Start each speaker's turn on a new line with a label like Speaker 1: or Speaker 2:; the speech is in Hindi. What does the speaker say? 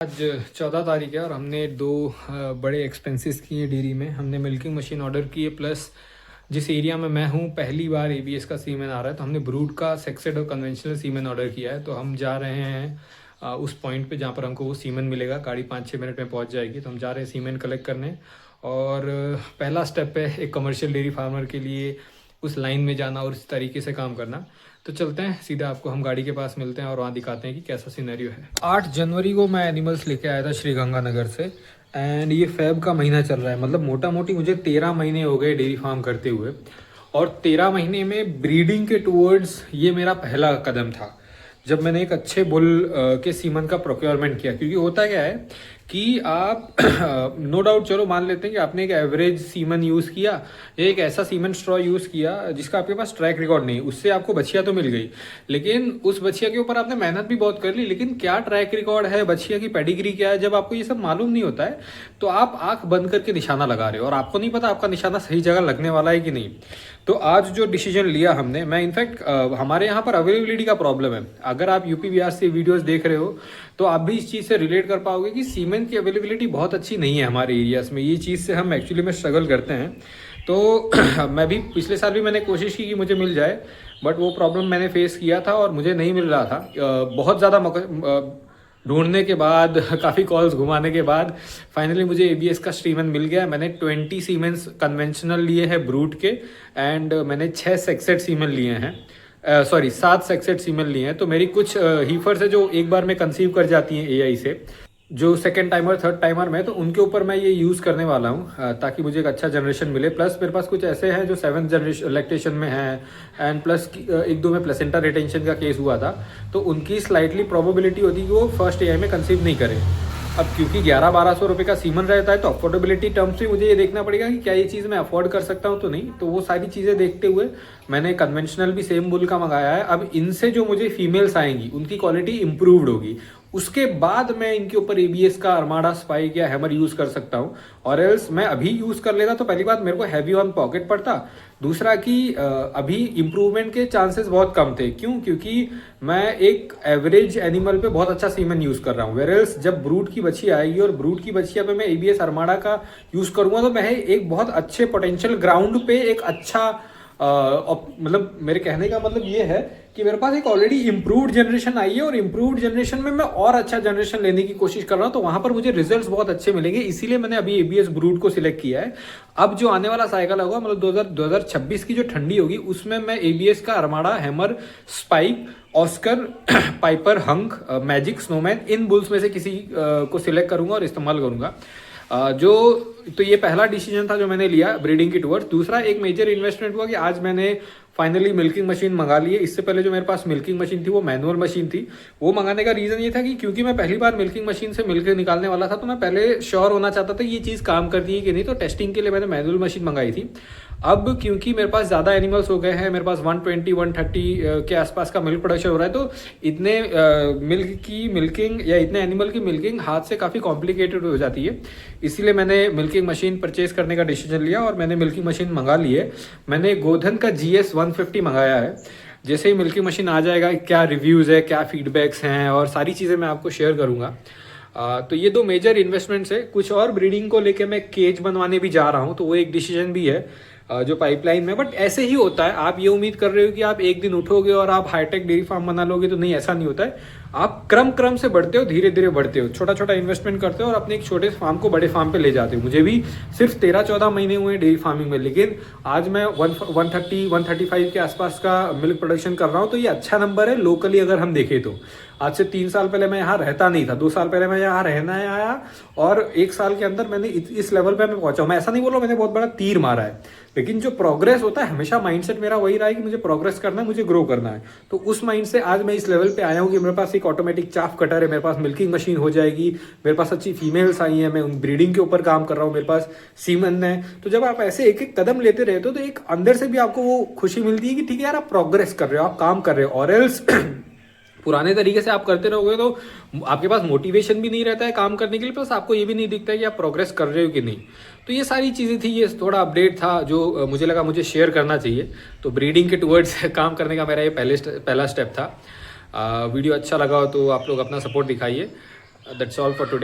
Speaker 1: आज 14 तारीख है और हमने दो बड़े एक्सपेंसेस किए डेयरी में। हमने मिल्किंग मशीन ऑर्डर की है, प्लस जिस एरिया में मैं हूँ पहली बार एबीएस का सीमेन आ रहा है, तो हमने ब्रूड का सेक्सेड और कन्वेंशनल सीमेन ऑर्डर किया है। तो हम जा रहे हैं उस पॉइंट पे जहाँ पर हमको वो सीमेन मिलेगा। गाड़ी 5-6 मिनट में पहुँच जाएगी, तो हम जा रहे हैं सीमेन कलेक्ट करने। और पहला स्टेप है एक कमर्शियल डेयरी फार्मर के लिए उस लाइन में जाना और इस तरीके से काम करना। तो चलते हैं सीधा, आपको हम गाड़ी के पास मिलते हैं और वहाँ दिखाते हैं कि कैसा सिनेरियो है। 8 जनवरी को मैं एनिमल्स लेके आया था श्री गंगानगर से, एंड ये फेब का महीना चल रहा है। मतलब मोटा मोटी मुझे 13 महीने हो गए डेयरी फार्म करते हुए, और 13 महीने में ब्रीडिंग के टूवर्ड्स ये मेरा पहला कदम था जब मैंने एक अच्छे बुल के सीमन का प्रोक्योरमेंट किया। क्योंकि होता क्या है कि आप नो डाउट चलो मान लेते हैं कि आपने एक एवरेज सीमन यूज़ किया या एक ऐसा सीमन स्ट्रॉ यूज़ किया जिसका आपके पास ट्रैक रिकॉर्ड नहीं, उससे आपको बछिया तो मिल गई, लेकिन उस बछिया के ऊपर आपने मेहनत भी बहुत कर ली, लेकिन क्या ट्रैक रिकॉर्ड है, बछिया की पेडिग्री क्या है, जब आपको ये सब मालूम नहीं होता है तो आप आंख बंद करके निशाना लगा रहे हो और आपको नहीं पता आपका निशाना सही जगह लगने वाला है कि नहीं। तो आज जो डिसीजन लिया हमने, मैं इनफैक्ट हमारे यहाँ पर अवेलेबिलिटी का प्रॉब्लम है। अगर आप यूपी बिहार से वीडियोस देख रहे हो तो आप भी इस चीज़ से रिलेट कर पाओगे कि सीमेंट की अवेलेबिलिटी बहुत अच्छी नहीं है हमारे एरियाज में। ये चीज़ से हम एक्चुअली में स्ट्रगल करते हैं। तो मैं भी पिछले साल भी मैंने कोशिश की कि मुझे मिल जाए, बट वो प्रॉब्लम मैंने फेस किया था और मुझे नहीं मिल रहा था। बहुत ज़्यादा ढूंढने के बाद काफ़ी कॉल्स घुमाने के बाद फाइनली मुझे एबीएस का सीमेन मिल गया। मैंने 20 सीमेंस कन्वेंशनल लिए हैं ब्रूड के, एंड मैंने 6 सेक्सेड सीमेन लिए हैं, 7 सेक्सेड सीमेन लिए हैं। तो मेरी कुछ हीफर्स है जो एक बार में कंसीव कर जाती हैं एआई से, जो सेकंड टाइमर थर्ड टाइमर में, तो उनके ऊपर मैं ये यूज़ करने वाला हूँ ताकि मुझे एक अच्छा जनरेशन मिले। प्लस मेरे पास कुछ ऐसे हैं जो 7th जनरेशन लैक्टेशन में हैं, एंड प्लस एक दो में प्लेसेंटा रिटेंशन का केस हुआ था, तो उनकी स्लाइटली प्रोबेबिलिटी होती है कि वो फर्स्ट एआई में कंसीव नहीं करें। अब क्योंकि 1100-1200 रुपये का सीमन रहता है, तो अफोर्डेबिलिटी टर्म्स में मुझे ये देखना पड़ेगा कि क्या ये चीज़ मैं अफोर्ड कर सकता हूँ तो नहीं। तो वो सारी चीज़ें देखते हुए मैंने कन्वेंशनल भी सेम बुल का मंगाया है। अब इनसे जो मुझे फीमेल्स आएंगी उनकी क्वालिटी इंप्रूव्ड होगी, उसके बाद मैं इनके ऊपर एबीएस का अरमाडा स्पाइक या हैमर यूज़ कर सकता हूँ। और एल्स मैं अभी यूज़ कर लेता तो पहली बात मेरे को हैवी ऑन पॉकेट पड़ता, दूसरा कि अभी इम्प्रूवमेंट के चांसेस बहुत कम थे। क्यों? क्योंकि मैं एक एवरेज एनिमल पे बहुत अच्छा सीमन यूज़ कर रहा हूँ। वेरेल्स जब ब्रूड की बछिया आएगी और ब्रूड की बछिया पे मैं एबीएस अरमाडा का यूज़ करूँगा तो मैं एक बहुत अच्छे पोटेंशियल ग्राउंड पे एक अच्छा मतलब मेरे कहने का मतलब ये है कि मेरे पास एक ऑलरेडी इम्प्रूव्ड जनरेशन आई है और इम्प्रूव्ड जनरेशन में मैं और अच्छा जनरेशन लेने की कोशिश कर रहा हूँ, तो वहां पर मुझे रिजल्ट्स बहुत अच्छे मिलेंगे। इसीलिए मैंने अभी एबीएस ब्रूड को सिलेक्ट किया है। अब जो आने वाला साइकिल होगा, मतलब 2026 की जो ठंडी होगी, उसमें मैं एबीएस का Armada, Hammer, Spike, Oscar, Piper, Hunk, Magic, Snowman, इन बुल्स में से किसी को सिलेक्ट करूंगा और इस्तेमाल करूंगा। तो ये पहला डिसीजन था जो मैंने लिया ब्रीडिंग की टूवर्ड्स। दूसरा एक मेजर इन्वेस्टमेंट हुआ कि आज मैंने फाइनली मिल्किंग मशीन मंगा ली है। इससे पहले जो मेरे पास मिल्किंग मशीन थी वो मैनुअल मशीन थी। वो मंगाने का रीज़न ये था कि क्योंकि मैं पहली बार मिल्किंग मशीन से मिल्क निकालने वाला था, तो मैं पहले श्योर होना चाहता था ये चीज़ काम करती है कि नहीं। तो टेस्टिंग के लिए मैंने मैनुअल मशीन मंगाई थी। अब क्योंकि मेरे पास ज़्यादा एनिमल्स हो गए हैं, मेरे पास 120-130 के आसपास का मिल्क प्रोडक्शन हो रहा है, तो इतने मिल्क की मिल्किंग या इतने एनिमल की मिल्किंग हाथ से काफ़ी कॉम्प्लिकेटेड हो जाती है। इसीलिए मैंने मिल्किंग मशीन परचेज करने का डिसीजन लिया और मैंने मिल्किंग मशीन मंगा ली है। मैंने गोधन का GS 150 मंगाया है। जैसे ही मिल्किंग मशीन आ जाएगा, क्या रिव्यूज़ है, क्या फीडबैक्स हैं और सारी चीज़ें मैं आपको शेयर करूँगा। तो ये दो मेजर इन्वेस्टमेंट्स है। कुछ और ब्रीडिंग को लेके मैं केज बनवाने भी जा रहा हूँ, तो वो एक डिसीजन भी है जो पाइपलाइन में। बट ऐसे ही होता है, आप ये उम्मीद कर रहे हो कि आप एक दिन उठोगे और आप हाईटेक डेयरी फार्म बना लोगे, तो नहीं, ऐसा नहीं होता है। आप क्रम से बढ़ते हो, धीरे धीरे बढ़ते हो, छोटा छोटा इन्वेस्टमेंट करते हो और अपने एक छोटे फार्म को बड़े फार्म पे ले जाते हो। मुझे भी सिर्फ 13-14 महीने हुए डेयरी फार्मिंग में, लेकिन आज मैं 130-135 के आसपास का मिल्क प्रोडक्शन कर रहा हूँ। तो ये अच्छा नंबर है लोकली अगर हम देखें तो। आज से 3 साल पहले मैं यहाँ रहता नहीं था, 2 साल पहले मैं यहाँ रहना आया और 1 साल के अंदर मैंने इस लेवल पे मैं पहुंचा हूँ। मैं ऐसा नहीं बोल रहा मैंने बहुत बड़ा तीर मारा है, लेकिन जो प्रोग्रेस होता है, हमेशा माइंडसेट मेरा वही रहा है कि मुझे प्रोग्रेस करना है, मुझे ग्रो करना है। तो उस माइंड से आज मैं इस लेवल पे आया हूँ कि मेरे पास एक ऑटोमेटिक चाफ कटर है, मेरे पास मिल्किंग मशीन हो जाएगी, मेरे पास अच्छी फीमेल्स आई हैं, मैं उन ब्रीडिंग के ऊपर काम कर रहा हूँ, मेरे पास सीमन है। तो जब आप ऐसे एक एक कदम लेते रहते हो तो एक अंदर से भी आपको वो खुशी मिलती है कि ठीक है यार, आप प्रोग्रेस कर रहे हो, आप काम कर रहे हो। और एल्स पुराने तरीके से आप करते रहोगे तो आपके पास मोटिवेशन भी नहीं रहता है काम करने के लिए, प्लस आपको ये भी नहीं दिखता है कि आप प्रोग्रेस कर रहे हो कि नहीं। तो ये सारी चीज़ें थी, ये थोड़ा अपडेट था जो मुझे लगा मुझे शेयर करना चाहिए। तो ब्रीडिंग के टूवर्ड्स काम करने का मेरा ये पहला स्टेप था। वीडियो अच्छा लगा हो तो आप लोग अपना सपोर्ट दिखाइए। That's all for today.